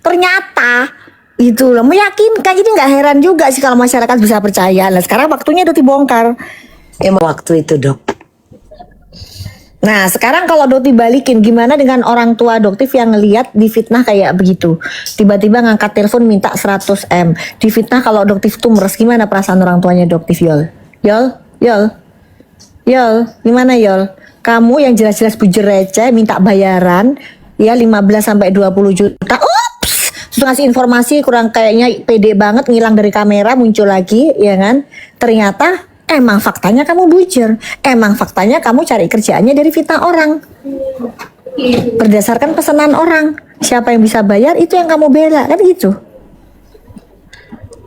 Ternyata itu loh meyakinkan, jadi nggak heran juga sih kalau masyarakat bisa percaya. Nah sekarang waktunya udah dibongkar. Emang waktu itu dok. Nah sekarang kalau Doktif balikin, gimana dengan orang tua Doktif yang ngelihat difitnah kayak begitu, tiba-tiba ngangkat telepon minta 100 M, difitnah kalau Doktif tuh meres, gimana perasaan orang tuanya Doktif? Yol, gimana Yol? Kamu yang jelas-jelas bujur receh minta bayaran ya 15 sampai 20 juta. Ups, terus ngasih informasi kurang, kayaknya pede banget, ngilang dari kamera, muncul lagi, ya kan? Ternyata emang faktanya kamu bujur. Emang faktanya kamu cari kerjaannya dari fitnah orang. Berdasarkan pesanan orang. Siapa yang bisa bayar itu yang kamu bela, kan gitu.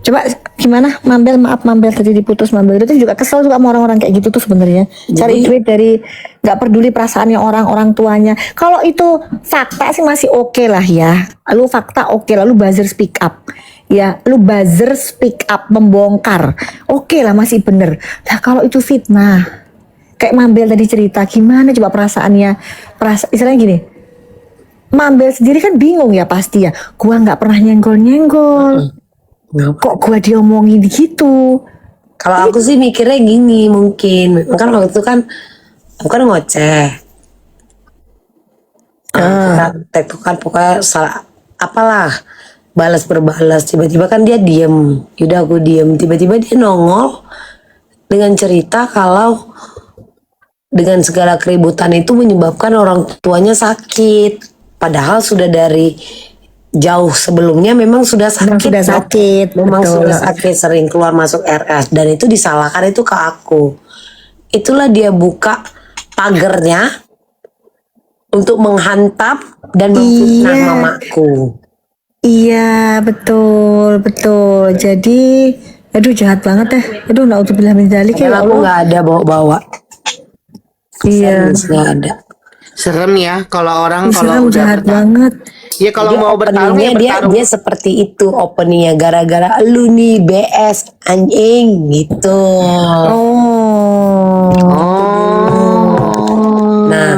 Coba gimana Mambel, maaf Mambel tadi diputus Mambel, itu juga kesel juga sama orang-orang kayak gitu tuh sebenarnya. Cari duit dari nggak peduli perasaannya orang tuanya. Kalau itu fakta sih masih oke lah ya. Lalu fakta oke, lalu buzzer speak up. Ya, lu buzzer speak up membongkar. Oke lah masih bener. Nah kalau itu fitnah, kayak Mambel tadi cerita, gimana coba perasaannya? Istilahnya gini, Mambel sendiri kan bingung ya pasti ya. Gua nggak pernah nyenggol-nyenggol. Kok gua diomongin gitu? Kalau aku sih mikirnya gini, mungkin kan waktu itu kan aku kan ngoceh. Kita tektokan pokoknya salah apalah, balas berbalas, tiba-tiba kan dia diem, yaudah aku diem, tiba-tiba dia nongol dengan cerita kalau dengan segala keributan itu menyebabkan orang tuanya sakit, padahal sudah dari jauh sebelumnya memang sudah sakit. Sudah sakit, memang betul. sudah sakit, sering keluar masuk RS, dan itu disalahkan itu ke aku. Itulah dia buka pagernya untuk menghantam dan memfitnah mamaku. Iya betul. Jadi aduh jahat banget ya. Aduh naudzubillah min dzalik ya. Aku nggak ada bawa-bawa. Iya. Nggak ada. Serem ya kalau orang Serem, kalau udah jahat bertarung. banget. Ya kalau Jadi mau bertarung ya openingnya bertarung. dia seperti itu openingnya, gara-gara lu nih BS anjing gitu. Nah,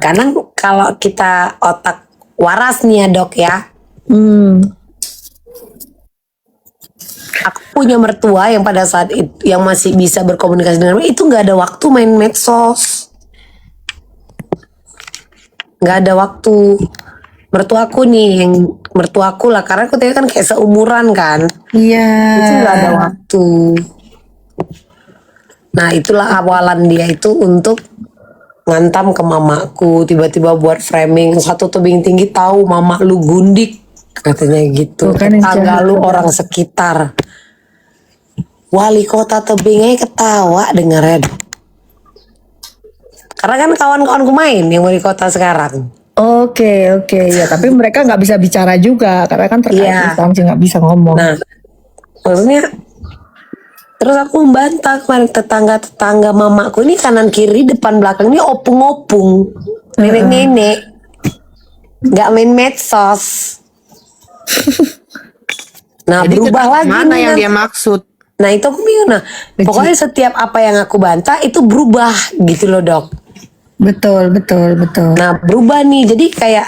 karena kalau kita otak waras nih ya dok ya, aku punya mertua yang pada saat itu yang masih bisa berkomunikasi dengan itu nggak ada waktu main medsos, nggak ada waktu. Mertuaku nih, yang mertuaku lah, karena aku tadi kan kayak seumuran kan, Iya. itu nggak ada waktu. Nah itulah awalan dia itu untuk ngantam ke mamaku, tiba-tiba buat framing satu tebing tinggi, tahu mama lu gundik katanya gitu. Bukan yang Tetangga jahat, lu bukan. orang sekitar, wali kota tebing aja ketawa dengernya. Karena kan kawan-kawanku main yang wali kota sekarang. Oke ya, tapi mereka nggak bisa bicara juga karena kan terkait Iya. instansi, nggak bisa ngomong. Nah maksudnya terus aku membantah kemarin tetangga mamaku ini, kanan kiri depan belakang ini opung-opung, nenek-nenek, nggak main medsos. Nah Jadi berubah lagi mana nih yang kan. dia maksud? Nah itu aku bingung. Nah pokoknya setiap apa yang aku bantah itu berubah gitu loh dok. Betul. Nah berubah nih, jadi kayak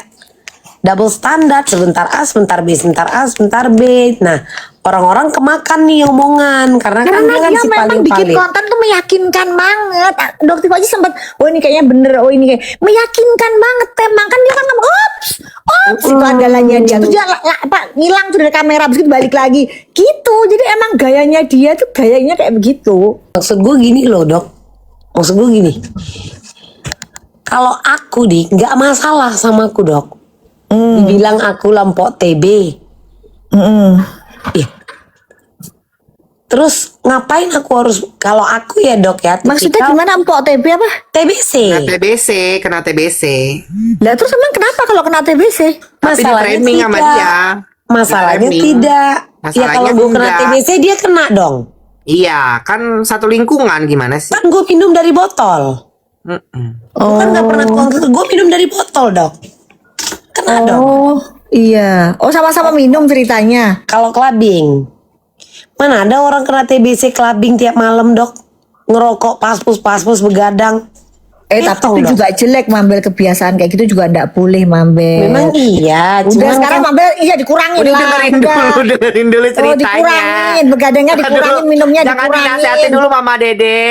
double standar, sebentar A, sebentar B, sebentar A, sebentar B. Nah orang-orang kemakan nih omongan, karena kan dia kan dia si memang bikin paling-paling. konten tuh meyakinkan banget. Dokter aja sempat, oh ini kayaknya bener, oh ini kayak meyakinkan banget. Emang kan dia kan ngomong, ops, itu andalannya dia. Terus dia ngilang tuh dari kamera, begitu balik lagi, gitu. Jadi emang gayanya dia tuh gayanya kayak begitu. Maksud gue gini loh dok, maksud gue gini, kalau aku nggak masalah sama aku dok, dibilang aku lampok TB. Ih. Terus ngapain aku harus, kalau aku ya dok ya, Maksudnya tipikal gimana empok TB apa? TBC. Kena TBC. Lah terus emang kenapa kalau kena TBC? Tapi di framing sama dia. Masalahnya Di framing. tidak. Ya Masalahnya kalau gue kena enggak. TBC dia kena dong. Iya, kan satu lingkungan gimana sih? Kan gue minum dari botol. Gue kan gak pernah tuang ke, gue minum dari botol dok. Kena dong. Oh iya. Oh sama-sama minum ceritanya. Kalau clubbing, mana ada orang kena TBC clubbing tiap malam dok, ngerokok paspus begadang. Tapi juga jelek Mambel, kebiasaan kayak gitu juga ndak boleh Mambel. Memang iya. Udah Cuman sekarang kan Mambel dikurangin Udah lah. dengerin dulu ceritanya. Dikurangin, begadangnya dikurangin, Aduh, minumnya jangan dikurangin. dinasihatin dulu Mama Dede.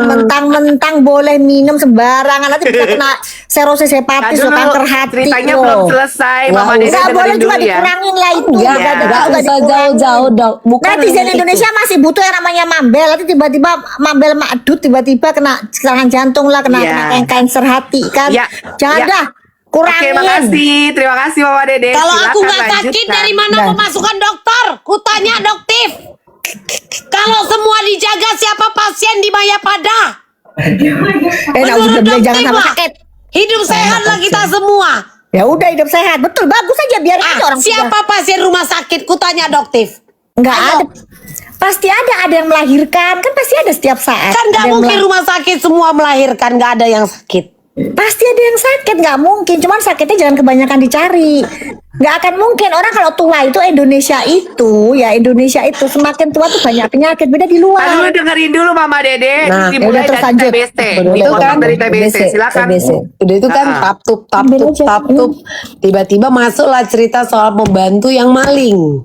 Mentang-mentang boleh minum sembarangan nanti bisa kena serosis hepatis Aduh, loh, kanker hati ceritanya loh. belum selesai. Mama Dede Nggak boleh dengerin juga dulu ya. dikurangin lah itu. Enggak, Begadang enggak juga usah dikurangin. jauh-jauh, Dok. Bukan Netizen hanya Indonesia itu. masih butuh yang namanya Mambel. Nanti tiba-tiba Mambel makdut, tiba-tiba kena serangan jantung lah, kena Iya. kanker hati kan. Iya, Jangan iya. dah, Oke, kurangin. terima kasih Mama Dede. Kalau aku Silakan nggak sakit, lanjutkan. dari mana Nah. pemasukan dokter? Kutanya doktif. Kalau semua dijaga, siapa pasien di Mayapada? Nggak usah bilang jangan sama lah, sakit. hidup sehat lah kita semua. Ya udah, hidup sehat, betul, bagus aja, biar aja orang Siapa pasien rumah sakit? Kutanya doktif. nggak Ayo. ada. Pasti ada yang melahirkan, kan pasti ada setiap saat. Kan nggak Ada yang mungkin rumah sakit semua melahirkan, nggak ada yang sakit. Pasti ada yang sakit, nggak mungkin. Cuman sakitnya jangan kebanyakan dicari. Nggak akan mungkin orang kalau tua itu Indonesia itu semakin tua tuh banyak penyakit, beda di Tadi luar. dulu dengerin dulu Mama Dede. Nah, Dimulai udah, terus dari lanjut. TBC. Udah, Dipotong kan dari TBC. Silakan. TBC. Udah itu kan Ah. tap tup. Tiba-tiba masuklah cerita soal pembantu yang maling.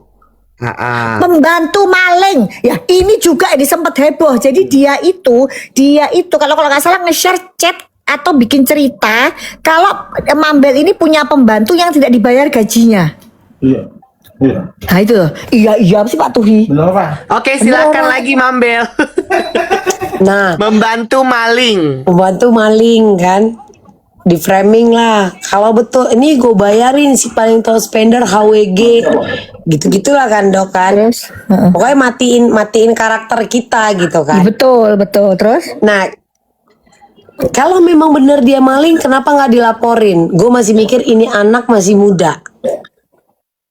Pembantu maling, ya ini juga ini sempat heboh. Jadi dia itu kalau nggak salah nge-share chat atau bikin cerita kalau Mambel ini punya pembantu yang tidak dibayar gajinya. Iya. Iya. Nah itu loh. Iya sih Pak Tuhi. Benar Pak? Oke, silakan lagi Mambel. Nah, Membantu maling. pembantu maling kan, di framing lah. Kalau betul ini gue bayarin si paling tahu spender HWG, gitu-gitulah kan Dok kan. Terus, heeh. Pokoknya matiin karakter kita gitu Iya, kan. betul. Terus Nah, kalau memang bener dia maling, kenapa nggak dilaporin? Gue masih mikir ini anak masih muda.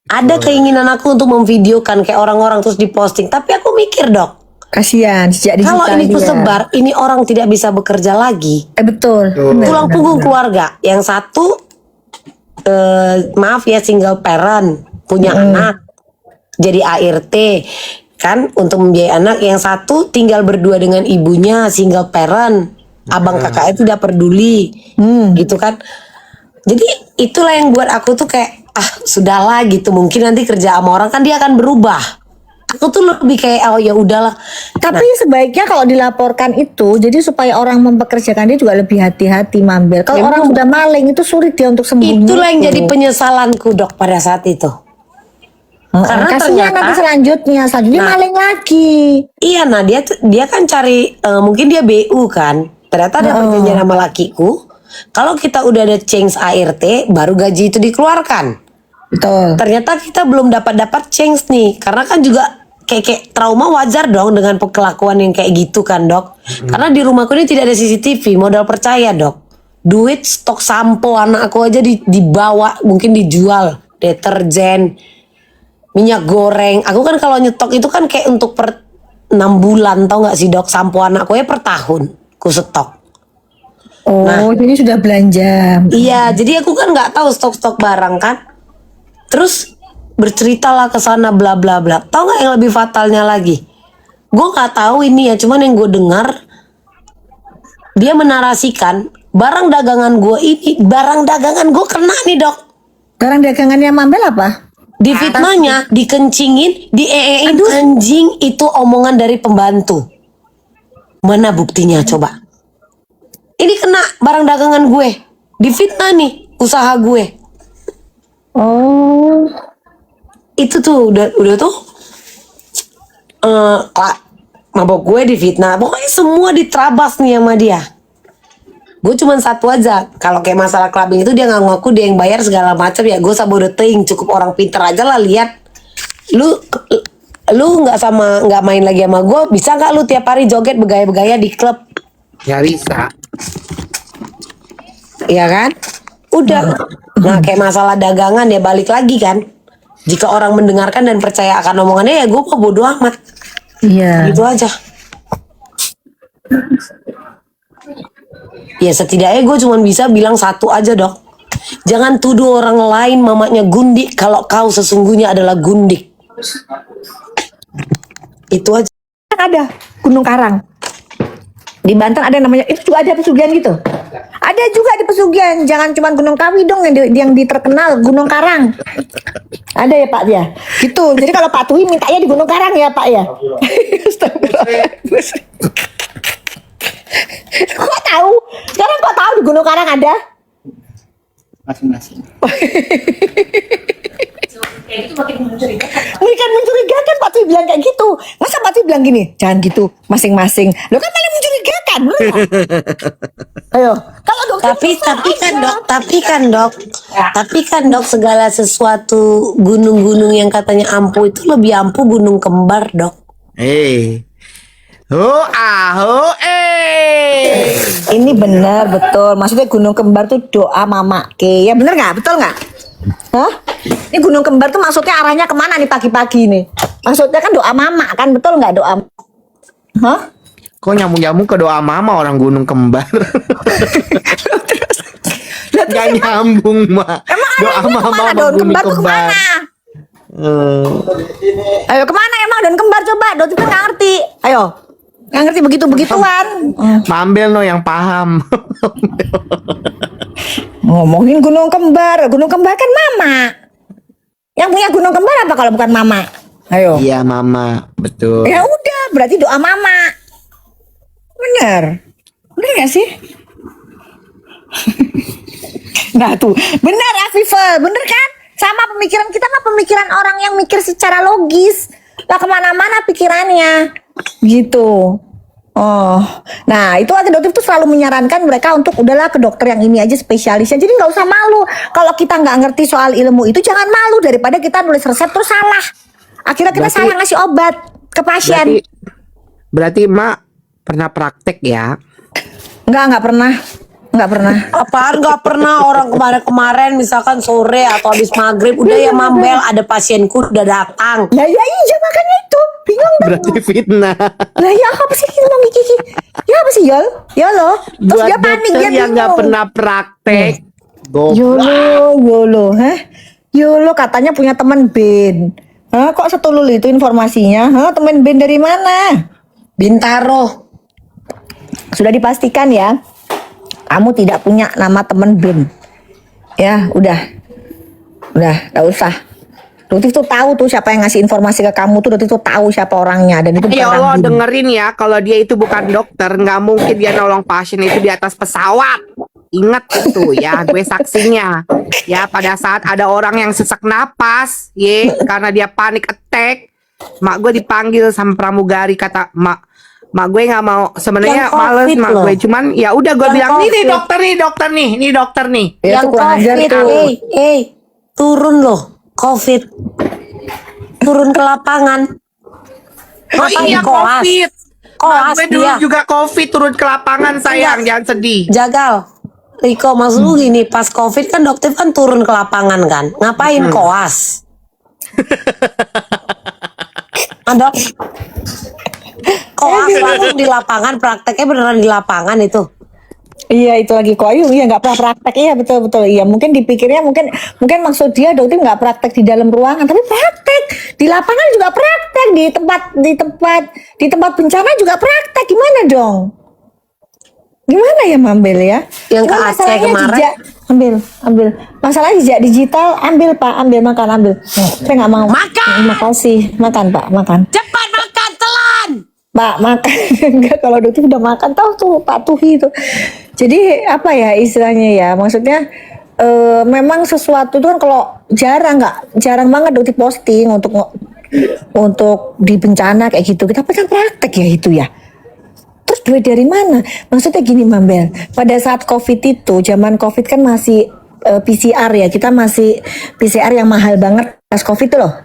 Ada keinginan aku untuk memvideokan kayak orang-orang terus diposting. Tapi aku mikir Dok, kasihan sejak digital kalau ini dia. tersebar, ini orang tidak bisa bekerja lagi. Betul. Benar, Tulang benar, punggung benar. keluarga. Yang satu, maaf ya single parent, punya anak, jadi ART kan untuk membiayai anak. Yang satu tinggal berdua dengan ibunya, single parent, abang kakaknya tidak peduli, gitu kan. Jadi itulah yang buat aku tuh kayak sudahlah gitu. Mungkin nanti kerja sama orang kan dia akan berubah. Aku tuh lebih kayak oh ya udahlah. Tapi sebaiknya kalau dilaporkan itu, jadi supaya orang mempekerjakan dia juga lebih hati-hati Mambel. Kalau Memang. orang sudah maling itu sulit dia untuk sembunyi. Itulah yang jadi penyesalanku Dok pada saat itu. Karena kasihan ternyata- nanti selanjutnya Nah. maling lagi. Iya, nah dia kan cari mungkin dia BU kan. Ternyata ada perjanjian sama lakiku. Kalau kita udah ada change ART, baru gaji itu dikeluarkan. Betul. Ternyata kita belum dapat change nih, karena kan juga kayak trauma wajar dong dengan kelakuan yang kayak gitu kan Dok. Karena di rumahku ini tidak ada CCTV, modal percaya Dok. Duit stok sampo anak aku aja dibawa, mungkin dijual, deterjen, minyak goreng. Aku kan kalau nyetok itu kan kayak untuk per 6 bulan, tau gak sih Dok, sampo anakku ya per tahun ku stok. Oh, jadi sudah belanja. Iya, jadi aku kan nggak tahu stok-stok barang kan. Terus berceritalah ke sana bla bla bla. Tahu nggak yang lebih fatalnya lagi? Gue nggak tahu ini ya, cuman yang gue dengar dia menarasikan barang dagangan gue kena nih Dok. Barang dagangannya Mambel apa? Di fitnahnya, dikencingin, dieein anjing itu omongan dari pembantu. Mana buktinya coba? Ini kena barang dagangan gue. Difitnah nih usaha gue. Oh, Itu tuh udah tuh mabok gue difitnah. Pokoknya semua diterabas nih sama dia. Gue cuman satu aja. Kalau kayak masalah clubbing itu dia ngaku dia yang bayar segala macam ya. Gue sabodoting, cukup orang pinter aja lah lihat. Lu nggak main lagi sama gue, bisa nggak lu tiap hari joget begaya-begaya di klub? Nggak bisa. Iya kan? Udah. Nah kayak masalah dagangan ya balik lagi kan. Jika orang mendengarkan dan percaya akan omongannya ya gue kok bodo amat. iya. Gitu aja. Ya setidaknya gue cuma bisa bilang satu aja Dok. Jangan tuduh orang lain mamanya gundik kalau kau sesungguhnya adalah gundik. Itu aja. Kan ada Gunung Karang. Di Banten ada yang namanya, itu juga ada pesugihan gitu. Ada juga di pesugihan, jangan cuma Gunung Kawi dong yang terkenal, Gunung Karang. Ada ya Pak ya, gitu. Jadi kalau Pak Tuhi mintanya di Gunung Karang ya Pak ya. Astagfirullahaladzim. Kok tahu? Sekarang kok tahu di Gunung Karang ada? Masing-masing. Bukan mencurigakan Pak Twi bilang kayak gitu. Masa Pak Twi bilang gini, jangan gitu, masing-masing. Lo kan malah mencurigakan, bener nggak? Ayo, kalau dokter tapi kan dok segala sesuatu gunung-gunung yang katanya ampuh itu lebih ampuh gunung kembar dok. ini benar betul. Maksudnya gunung kembar tuh doa mama ke, ya bener nggak? Betul nggak? Hah? Ini gunung kembar tuh maksudnya arahnya kemana nih pagi-pagi nih? Maksudnya kan doa mama kan, betul nggak doa? Hah? Kok nyambung-nyambung ke doa mama orang gunung kembar? Gak nyambung, Mak. Emang Doa arahnya mama kemana? sama Daun gunung kembar tuh kembar. kemana? Ayo kemana emang daun kembar coba? Doti kan nggak ngerti. Ayo, nggak ngerti begitu-begituan. Mambel no yang paham. Ngomongin gunung kembar kan mama. Yang punya gunung kembar apa kalau bukan mama? Ayo. Iya mama, betul. Ya udah, berarti doa mama. Bener gak sih? Nah tuh, bener Afifah, bener kan? Sama pemikiran kita mah pemikiran orang yang mikir secara logis. Lah kemana-mana pikirannya, gitu. Oh, nah itu adoptif tuh selalu menyarankan mereka untuk udahlah ke dokter yang ini aja spesialisnya. Jadi nggak usah malu. Kalau kita nggak ngerti soal ilmu itu jangan malu daripada kita nulis resep terus salah. Akhirnya kita salah ngasih obat ke pasien. Berarti Mak pernah praktek ya? Nggak pernah. Apaan nggak pernah? Orang kemarin misalkan sore atau habis maghrib udah ya Mambel ada pasienku udah datang. Ya iya makanya itu bingung dong. Berarti fitnah. Lah ya apa sih ngomong Kiki? Ya apa sih Yol? Yolo. Terus Buat dia panik dokter dia yang nggak bingung. pernah praktek. Yolo, Yolo katanya punya teman Ben. Hah, kok setulul itu informasinya? Hah, teman Ben dari mana? Bintaro. Sudah dipastikan ya. Kamu tidak punya nama teman Ben. Ya, udah, gak usah. Dokter tuh tahu tuh siapa yang ngasih informasi ke kamu tuh. Dokter tuh tahu siapa orangnya dan itu bukan Ya Allah orang Ben. dengerin ya, kalau dia itu bukan dokter, nggak mungkin dia nolong pasien itu di atas pesawat. Ingat itu ya, gue saksinya. Ya pada saat ada orang yang sesak napas, karena dia panik attack, mak gue dipanggil sama pramugari, kata mak gue nggak mau, sebenarnya Yang males COVID mak loh. gue, cuman ya udah gue Yang bilang ini COVID. dokter nih. Ya, Yang itu kurang ajar COVID, tuh. turun loh, COVID, turun ke lapangan. Oh Ngapain iya koas? COVID. Koas Mak gue dulu dia. juga COVID turun ke lapangan sayang, jangan sedih. Jagal, Riko maksud lu gini, pas COVID kan dokter kan turun ke lapangan kan, ngapain koas? Dok, koas langsung di lapangan, prakteknya beneran di lapangan itu. Iya itu lagi koyu, iya nggak pernah praktek, iya betul iya mungkin dipikirnya mungkin maksud dia dokter nggak praktek di dalam ruangan, tapi praktek di lapangan juga praktek, di tempat bencana juga praktek, gimana dong? Gimana ya Mambel ya? Yang ke Cuma Aceh masalahnya kemarin. jejak, ambil. Masalah jejak digital, ambil Pak, ambil. Saya nggak mau. Makan! Makasih, makan Pak, makan. Cepat makan telan. Pak makan enggak, kalau dokter udah makan tahu tuh Pak Tuhi itu. Jadi apa ya istilahnya ya, maksudnya memang sesuatu itu kan kalau jarang banget dokter posting untuk di bencana kayak gitu. Kita kan praktek ya itu ya. Terus duit dari mana? Maksudnya gini Mambel, pada saat COVID itu, zaman COVID kan masih PCR ya, kita masih PCR yang mahal banget pas COVID itu loh.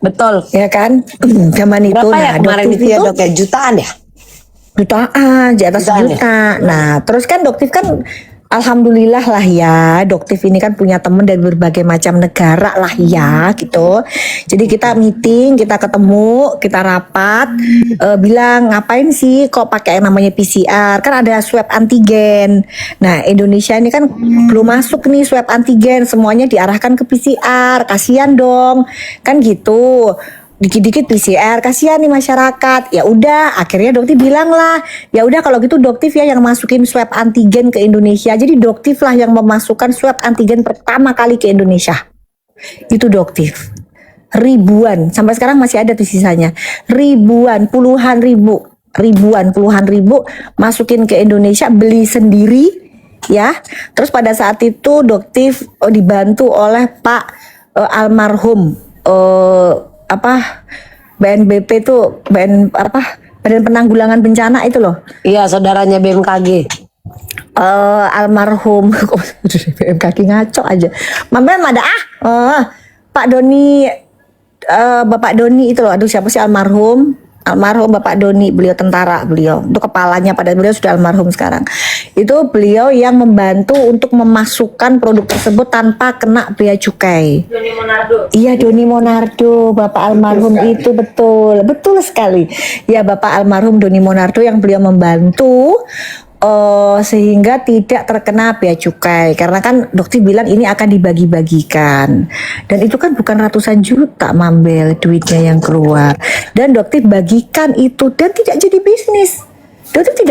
Betul. Ya kan? Zaman itu. Berapa ya kemarin dokter itu ya dok ya, jutaan ya? Jutaan, di atas Jutaan juta. Nah, terus kan Doktif kan alhamdulillah lah ya, Doktif ini kan punya temen dari berbagai macam negara lah ya, gitu. Jadi kita meeting, kita ketemu, kita rapat, bilang ngapain sih kok pakai yang namanya PCR? Kan ada swab antigen. Nah, Indonesia ini kan belum masuk nih swab antigen, semuanya diarahkan ke PCR. Kasihan dong, kan gitu. dikit-dikit PCR, kasihan nih masyarakat. Ya udah, akhirnya Doktif bilang lah, ya udah kalau gitu Doktif ya yang masukin swab antigen ke Indonesia. Jadi Doktif lah yang memasukkan swab antigen pertama kali ke Indonesia. Itu Doktif. Ribuan, sampai sekarang masih ada tuh sisanya. Ribuan, puluhan ribu masukin ke Indonesia, beli sendiri ya. Terus pada saat itu Doktif dibantu oleh Pak almarhum BNBP itu Badan Penanggulangan Bencana itu loh. Iya, saudaranya BMKG. Almarhum BMKG ngaco aja. Mambel ada Pak Doni, Bapak Doni itu loh. Aduh, siapa sih almarhum Bapak Doni, beliau tentara, beliau itu kepalanya, pada beliau sudah almarhum sekarang. Itu beliau yang membantu untuk memasukkan produk tersebut tanpa kena bea cukai. Doni Monardo. Iya, Doni Monardo, Bapak almarhum itu betul sekali. Ya, Bapak almarhum Doni Monardo yang beliau membantu sehingga tidak terkena bea cukai, karena kan Doktif bilang ini akan dibagi-bagikan, dan itu kan bukan ratusan juta Mambel duitnya yang keluar, dan Doktif bagikan itu dan tidak jadi bisnis. Doktif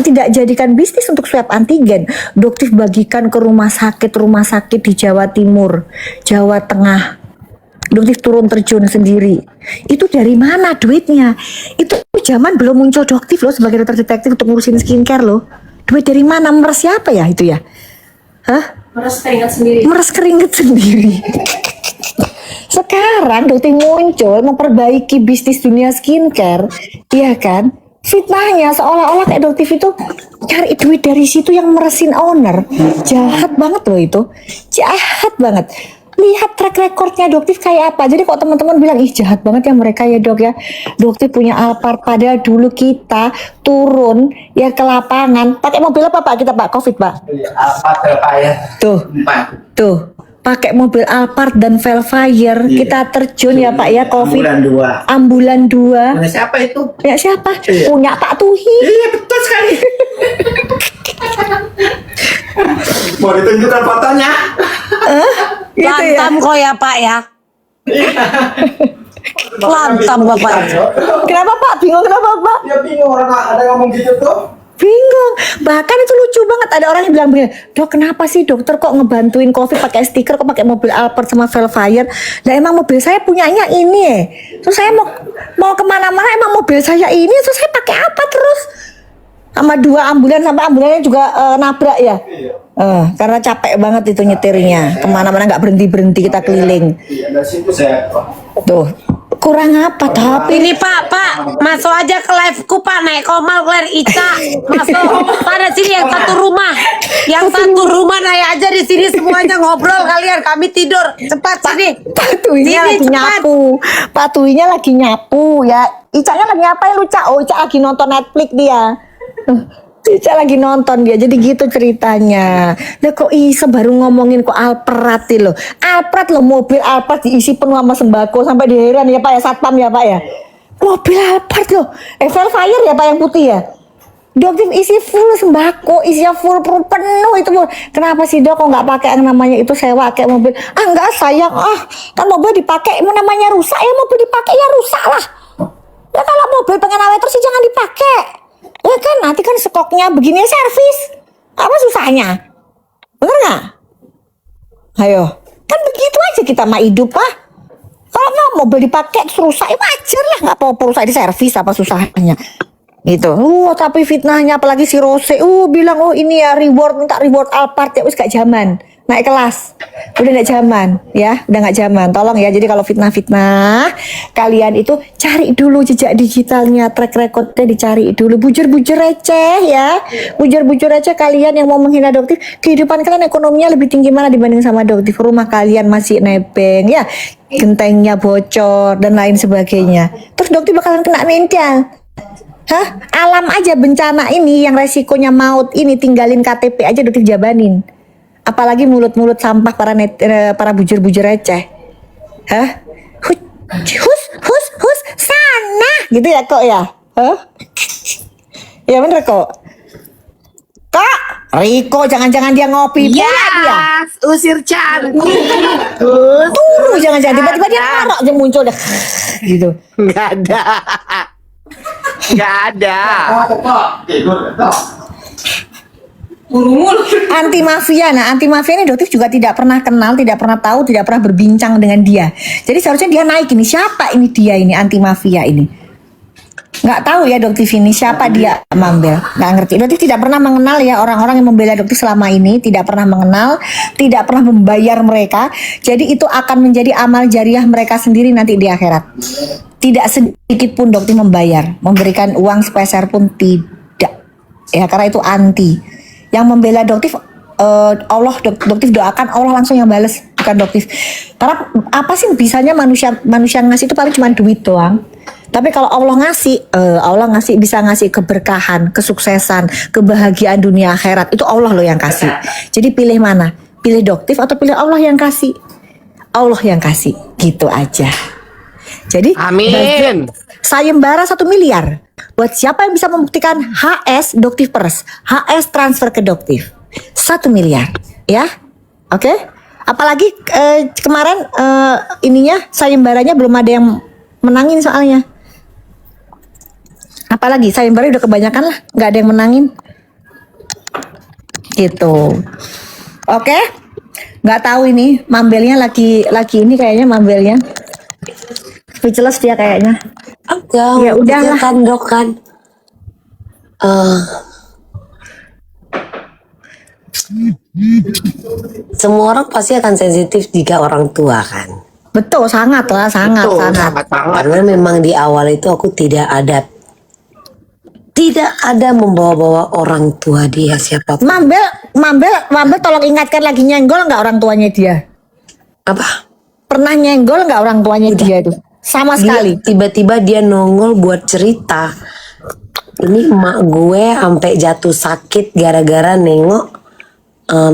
tidak jadikan bisnis untuk swab antigen. Doktif bagikan ke rumah sakit di Jawa Timur, Jawa Tengah. Doktif turun terjun sendiri. Itu dari mana duitnya? Itu zaman belum muncul Doktif loh sebagai dokter detektif untuk ngurusin skincare loh. Duit dari mana? Meres siapa ya itu ya? Hah? Meres keringat sendiri. Sekarang Doktif muncul memperbaiki bisnis dunia skincare, iya kan? Fitnahnya seolah-olah kayak Doktif itu cari duit dari situ yang meresin owner. Jahat banget loh itu. Jahat banget. Lihat track recordnya Doktif kayak apa. Jadi kok teman-teman bilang, ih jahat banget ya mereka ya dok ya. Doktif punya Alphard, padahal dulu kita turun ya ke lapangan. Pakai mobil apa Pak kita Pak? Covid Pak? Alphard Velfire. Tuh. Pakai mobil Alphard dan Velfire. Kita terjun ya Pak ya Covid. Ambulan 2. Nah, siapa itu? Ya siapa? Iya. Punya Pak Tuhi. Iya, betul sekali. Mau ditunjukkan fotonya? Gitu ya. Lantam kok ya Pak ya. Lantam Bapak. Kenapa Pak? Bingung kenapa Pak? Ya bingung, orang ada ngomong gitu tuh. Bingung. Bahkan itu lucu banget, ada orang yang bilang begini, dok kenapa sih dokter kok ngebantuin Covid pakai stiker, kok pakai mobil Alphard sama Velfire? Nah emang mobil saya punyanya ini ya. Terus saya mau kemana-mana emang mobil saya ini, terus saya pakai apa terus? Sama 2 ambulan, sampai ambulannya juga nabrak ya. Karena capek banget itu nyetirnya, kemana-mana nggak berhenti kita keliling. Iya, dari situ saya. Tuh kurang apa tapi Ini Pak, masuk aja ke live-ku Pak, naik komal kelar Ica. Masuk. Pada sini yang satu rumah. Yang satu rumah naik aja di sini semuanya ngobrol kalian, kami tidur. Cepat sini. Patuinya Sini, lagi cepat. nyapu. Patuinya lagi nyapu ya. Icanya lagi ngapain lu Cak? Oh Ica lagi nonton Netflix dia. Ica lagi nonton dia, jadi gitu ceritanya. Nah kok Isa baru ngomongin kok Alphard loh. Alphard loh, mobil Alphard diisi penuh sama sembako sampai diheran ya Pak ya, satpam ya Pak ya. Mobil Alphard loh, Velfire ya Pak yang putih ya. Doktif isi full sembako, isinya full penuh itu Bu. Kenapa sih dok kok nggak pakai yang namanya itu sewa kayak mobil? Ah nggak sayang kan mobil dipakai, mau namanya rusak ya mobil dipakai ya rusak lah. Ya kalau mobil pengen awet terus sih jangan dipakai. Ya kan nanti kan stoknya begini servis. Apa susahnya? Bener nggak? Ayo, kan begitu aja kita mah hidup Pak. Kalau mau mobil dipakai terus rusak ya wajar lah, nggak apa-apa rusak di servis apa susahnya. Gitu. Tapi fitnahnya apalagi si Rose bilang ini ya minta reward Alphard ya wis gak zaman. Naik kelas. Udah gak zaman ya, udah gak zaman. Tolong ya. Jadi kalau fitnah-fitnah kalian itu cari dulu jejak digitalnya, track recordnya dicari dulu. Bujur-bujur receh ya. Bujur-bujur receh kalian yang mau menghina Doktif, kehidupan kalian ekonominya lebih tinggi mana dibanding sama Doktif? Rumah kalian masih nebeng ya, gentengnya bocor dan lain sebagainya. Terus Doktif bakalan kena mental. Hah? Alam aja bencana ini yang resikonya maut ini tinggalin KTP aja Doktif jabanin. Apalagi mulut-mulut sampah para bujur-bujur receh. Hah? Hus sana gitu ya kok ya? Hah? Ya bener kok. Kak Riko, jangan-jangan dia ngopi pula dia. Yes, usir cantik. Turu jangan-jangan tiba-tiba dia marah dia muncul dah gitu. Nggak ada. Nggak ada. Pak. Tidur. Anti mafia. Nah, anti mafia ini Doktif juga tidak pernah kenal, tidak pernah tahu, tidak pernah berbincang dengan dia. Jadi seharusnya dia naik ini. Siapa ini dia ini anti mafia ini? Nggak tahu ya Doktif ini siapa dia Mambel. Nggak ngerti. Doktif tidak pernah mengenal ya orang-orang yang membela Doktif selama ini. Tidak pernah mengenal, tidak pernah membayar mereka. Jadi itu akan menjadi amal jariah mereka sendiri nanti di akhirat. Tidak sedikit pun Doktif membayar, memberikan uang sepeser pun tidak. Ya karena itu anti. Yang membela Doktif Allah Doktif doakan Allah langsung yang bales, bukan Doktif. Karena apa sih bisanya manusia ngasih itu paling cuma duit doang. Tapi kalau Allah ngasih bisa ngasih keberkahan, kesuksesan, kebahagiaan dunia akhirat. Itu Allah loh yang kasih. Jadi pilih mana? Pilih Doktif atau pilih Allah yang kasih? Allah yang kasih. Gitu aja. Jadi Amin. sayembara 1 miliar. Buat siapa yang bisa membuktikan HS Doktif Pers, HS transfer ke Doktif 1 miliar, ya, oke? Apalagi kemarin ininya sayembaranya belum ada yang menangin soalnya. Apalagi sayembara udah kebanyakan lah, nggak ada yang menangin, gitu. Oke? Nggak tahu ini Mambelnya lagi ini kayaknya Mambelnya speechless dia kayaknya. Enggak, Ya udahlah. kan Dok kan. Semua orang pasti akan sensitif jika orang tua kan. Betul, sangat lah, sangat. Sangat banget. Karena memang di awal itu aku tidak ada membawa-bawa orang tua dia siapapun. Mambel tolong ingatkan lagi, nyenggol nggak orang tuanya dia? Apa? Pernah nyenggol nggak orang tuanya dia itu? Sama sekali. Tiba-tiba dia nongol buat cerita. Ini emak gue sampai jatuh sakit gara-gara nengok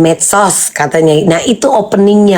medsos katanya. Nah itu openingnya.